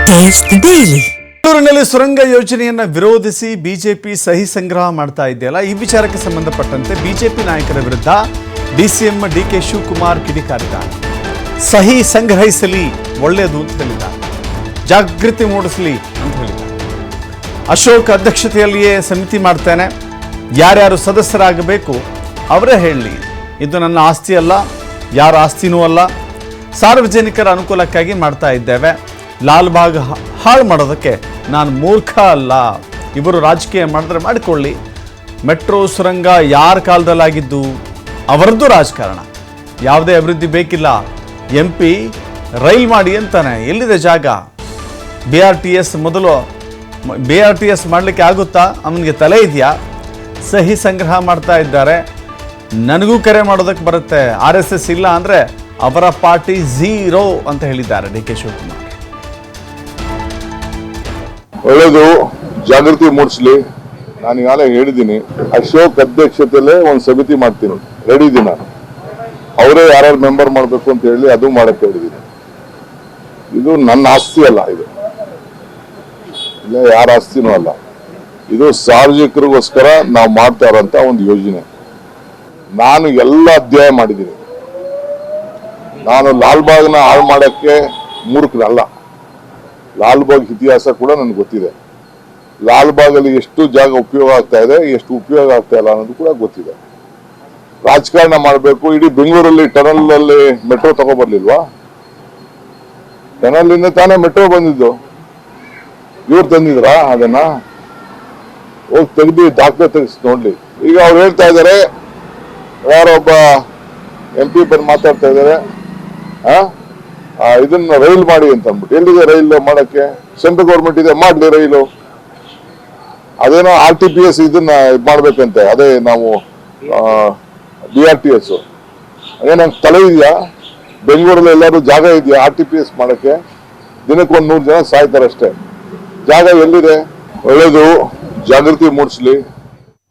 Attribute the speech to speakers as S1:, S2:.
S1: Taste daily.
S2: ಬೆಂಗಳೂರಿನಲ್ಲಿ ಸುರಂಗ ಯೋಜನೆಯನ್ನ ವಿರೋಧಿಸಿ ಬಿಜೆಪಿ ಸಹಿ ಸಂಗ್ರಹ ಮಾಡ್ತಾ ಇದೆಯಲ್ಲ, ಈ ವಿಚಾರಕ್ಕೆ ಸಂಬಂಧಪಟ್ಟಂತೆ ಬಿಜೆಪಿ ನಾಯಕರ ವಿರುದ್ಧ ಡಿಸಿಎಂ ಡಿಕೆ ಶಿವಕುಮಾರ್ ಕಿಡಿಕಾರಿದ್ದಾರೆ. ಸಹಿ ಸಂಗ್ರಹಿಸಲಿ, ಒಳ್ಳೆಯದು ಅಂತ ಹೇಳಿದ್ದಾರೆ. ಜಾಗೃತಿ ಮೂಡಿಸಲಿ ಅಂತ ಹೇಳಿದ್ದಾರೆ. ಅಶೋಕ್ ಅಧ್ಯಕ್ಷತೆಯಲ್ಲಿಯೇ ಸಮಿತಿ ಮಾಡ್ತೇನೆ, ಯಾರ್ಯಾರು ಸದಸ್ಯರಾಗಬೇಕು ಅವರೇ ಹೇಳಲಿ. ಇದು ನನ್ನ ಆಸ್ತಿ ಅಲ್ಲ, ಯಾರ ಆಸ್ತಿನೂ ಅಲ್ಲ, ಸಾರ್ವಜನಿಕರ ಅನುಕೂಲಕ್ಕಾಗಿ ಮಾಡ್ತಾ ಇದ್ದೇವೆ. ಲಾಲ್ಬಾಗ್ ಹಾಳು ಮಾಡೋದಕ್ಕೆ ನಾನು ಮೂರ್ಖ ಅಲ್ಲ. ಇವರು ರಾಜಕೀಯ ಮಾಡಿದ್ರೆ ಮಾಡಿಕೊಳ್ಳಿ. ಮೆಟ್ರೋ ಸುರಂಗ ಯಾರ ಕಾಲದಲ್ಲಾಗಿದ್ದು? ಅವರದ್ದು ರಾಜಕಾರಣ. ಯಾವುದೇ ಅಭಿವೃದ್ಧಿ ಬೇಕಿಲ್ಲ. MP ರೈಲ್ ಮಾಡಿ ಅಂತಾನೆ, ಎಲ್ಲಿದೆ ಜಾಗ? BRTS ಮೊದಲು BRTS ಮಾಡಲಿಕ್ಕೆ ಆಗುತ್ತಾ? ಅವನಿಗೆ ತಲೆ ಇದೆಯಾ? ಸಹಿ ಸಂಗ್ರಹ ಮಾಡ್ತಾ ಇದ್ದಾರೆ. ನನಗೂ ಕರೆ ಮಾಡೋದಕ್ಕೆ ಬರುತ್ತೆ. RSS ಇಲ್ಲ ಅಂದರೆ ಅವರ ಪಾರ್ಟಿ ಝೀರೋ ಅಂತ ಹೇಳಿದ್ದಾರೆ ಡಿ ಕೆ ಶಿವಕುಮಾರ್.
S3: ಒಳ್ಳೆಯದು, ಜಾಗೃತಿ ಮೂಡಿಸ್ಲಿ. ನಾನು ಈಗಾಗಲೇ ಹೇಳಿದ್ದೀನಿ, ಅಶೋಕ್ ಅಧ್ಯಕ್ಷತೆಯಲ್ಲೇ ಒಂದು ಸಮಿತಿ ಮಾಡ್ತೀನಿ, ರೆಡಿ ಇದ್ದೀನಿ ನಾನು. ಅವರೇ ಯಾರ್ಯಾರು ಮೆಂಬರ್ ಮಾಡಬೇಕು ಅಂತ ಹೇಳಿ ಅದು ಮಾಡಕ್ಕೆ ಹೇಳಿದ್ದೀನಿ. ಇದು ನನ್ನ ಆಸ್ತಿ ಅಲ್ಲ, ಇದು ಇಲ್ಲ ಯಾರ ಆಸ್ತಿನೂ ಅಲ್ಲ. ಇದು ಸಾರ್ವಜನಿಕರಿಗೋಸ್ಕರ ನಾವು ಮಾಡ್ತಾ ಇರೋಂಥ ಒಂದು ಯೋಜನೆ. ನಾನು ಎಲ್ಲ ಅಧ್ಯಯನ ಮಾಡಿದ್ದೀನಿ. ನಾನು ಲಾಲ್ಬಾಗ್ನ ಹಾಳು ಮಾಡೋಕ್ಕೆ ಮೂರ್ಖನಲ್ಲ. ಲಾಲ್ಬಾಗ್ ಇತಿಹಾಸ ಕೂಡ ನನಗೆ ಗೊತ್ತಿದೆ. ಲಾಲ್ಬಾಗಲ್ಲಿ ಎಷ್ಟು ಜಾಗ ಉಪಯೋಗ ಆಗ್ತಾ ಇದೆ, ಎಷ್ಟು ಉಪಯೋಗ ಆಗ್ತಾ ಇಲ್ಲ ಅನ್ನೋದು ಕೂಡ ಗೊತ್ತಿದೆ. ರಾಜಕಾರಣ ಮಾಡಬೇಕು. ಇಡೀ ಬೆಂಗಳೂರಲ್ಲಿ ಟನಲ್ ಅಲ್ಲಿ ಮೆಟ್ರೋ ತಗೊಬರ್ಲಿಲ್ವಾ? ಟನಲ್ ಇಂದ ತಾನೇ ಮೆಟ್ರೋ ಬಂದಿದ್ದು. ಇವ್ರು ತಂದಿದ್ರಾ ಅದನ್ನ? ಹೋಗಿ ತೆಗ್ದು ದಾಖಲೆ ತೆಗೆಸಿ ನೋಡ್ಲಿ. ಈಗ ಅವ್ರು ಹೇಳ್ತಾ ಇದ್ದಾರೆ, ಯಾರೊಬ್ಬ MP ಬಂದು ಮಾತಾಡ್ತಾ ಇದ್ದಾರೆ, ಇದನ್ನ ರೈಲ್ ಮಾಡಿ ಅಂತ ಅಂದ್ಬಿಟ್ಟು. ಎಲ್ಲಿದೆ ರೈಲ್ ಮಾಡಕ್ಕೆ? ಸೆಂಟ್ರಲ್ ಗೌರ್ಮೆಂಟ್ ಇದೆ, ಮಾಡ್ಲಿ ರೈಲು. ಅದೇನೋ RTPS ಇದನ್ನ ಮಾಡ್ಬೇಕಂತೆ, ಅದೇ ನಾವು BRTS. ಅದೇನಂತ ತಲೆ ಇದೆಯಾ? ಬೆಂಗಳೂರಲ್ಲಿ ಎಲ್ಲರೂ ಜಾಗ ಇದೆಯಾ RTPS ಮಾಡಕ್ಕೆ? ದಿನಕ್ಕೆ 100 ಜನ ಸಾಯ್ತಾರಷ್ಟೇ. ಜಾಗ ಎಲ್ಲಿದೆ? ಒಳ್ಳೇದು, ಜಾಗೃತಿ ಮೂಡಿಸ್ಲಿ.